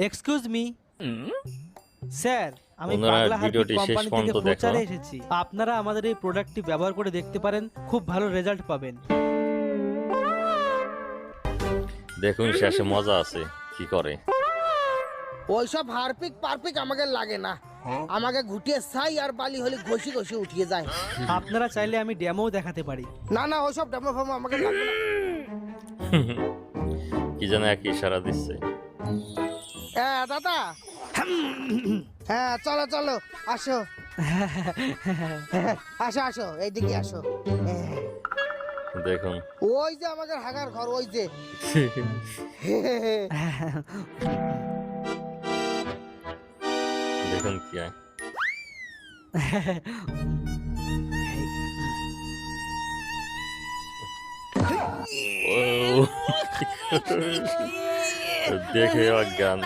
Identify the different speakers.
Speaker 1: Excuse me sir, আমি
Speaker 2: ওনারা
Speaker 1: Bangla Harpic
Speaker 2: ভিডিওটি শেষ
Speaker 1: কোম্পানি থেকে
Speaker 2: পর্যন্ত দেখো।
Speaker 1: প্রচারে এসেছি। আপনারা আমাদের এই প্রোডাক্টটি ব্যবহার করে দেখতে পারেন, খুব ভালো রেজাল্ট পাবেন।
Speaker 2: দেখুন শেষে মজা আছে কি করে।
Speaker 3: ওইসব হারপিক পারপিক আমাকে লাগে না, আমাকে ঘুটিয়ে ছাই আর বালি হলে ঘষি ঘষি উঠিয়ে যায়।
Speaker 1: আপনারা চাইলে আমি ডেমোও দেখাতে পারি।
Speaker 3: না না, ওইসব ডেমো ফেমো আমাকে লাগবে না।
Speaker 2: কি যেন এক ইশারা দিচ্ছে।
Speaker 3: হ্যাঁ দাদা, হ্যাঁ চলো চলো, আসো আসো আসো, এইদিকে আসো।
Speaker 2: দেখুন
Speaker 3: ওই যে আমাদের হাগার ঘর, ওই যে।
Speaker 2: দেখুন কি হয়। ও দেখে অজ্ঞান।